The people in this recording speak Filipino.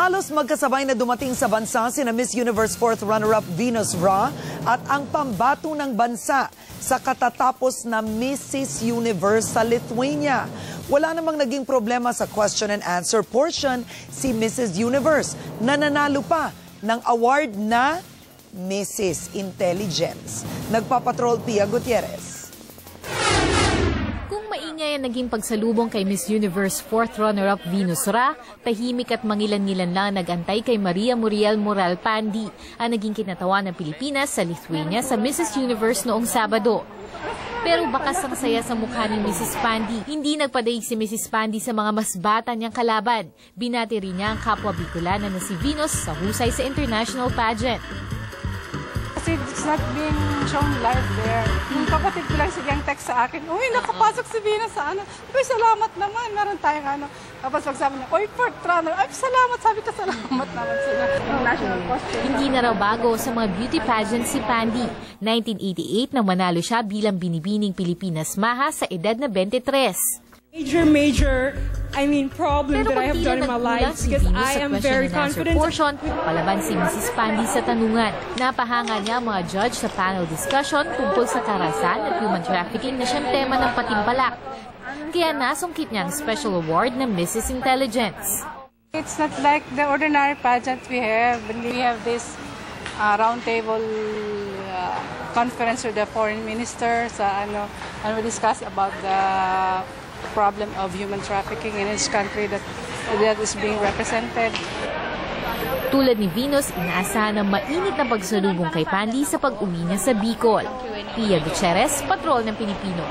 Halos magkasabay na dumating sa bansa sina Miss Universe 4th runner-up Venus Ra at ang pambato ng bansa sa katatapos na Mrs. Universe sa Lithuania. Wala namang naging problema sa question and answer portion si Mrs. Universe na nanalo pa ng award na Mrs. Intelligence. Nagpapatrol Pia Gutierrez. Maingay ang naging pagsalubong kay Miss Universe 4th runner-up Venus Ra, tahimik at mangilan-ngilan lang nagantay kay Maria Muriel Moral Pandi, ang naging kinatawa ng Pilipinas sa Lithuania sa Mrs. Universe noong Sabado. Pero bakas ang saya sa mukha ni Mrs. Pandi. Hindi nagpadaig si Mrs. Pandi sa mga mas bata niyang kalaban. Binati rin niya ang kapwa Bicolana na si Venus sa husay sa international pageant. Kasi it's not being shown live there. Yung kapatid ko lang silang text sa akin, uy, nakapasok si Venus sa ano. Uy, salamat naman, meron tayong ano. Tapos pagsabi niya, uy, 4th runner, ay, salamat. Sabi ko, salamat naman sila. National costume. Hindi na raw bago sa mga beauty pageant si Pandi. 1988 nang manalo siya bilang binibining Pilipinas Maha sa edad na 23. Problem that I have done in my life because I am very confident. Portion, palaban si Mrs. Pandi sa tanungan. Napahanga niya mga judge sa panel discussion tungkol sa karahasan at human trafficking na siyang tema ng Patimpalak. Kaya nasungkit niya ang special award ng Mrs. Intelligence. It's not like the ordinary pageant we have. We have this roundtable conference with the foreign minister and we discuss about the problem of human trafficking in each country that is being represented. Tulad ni Venus, inaasahan ng mainit na pagsalubong kay Pandi sa pag-uwi niya sa Bicol. Pia Gutierrez, Patrol ng Pilipino.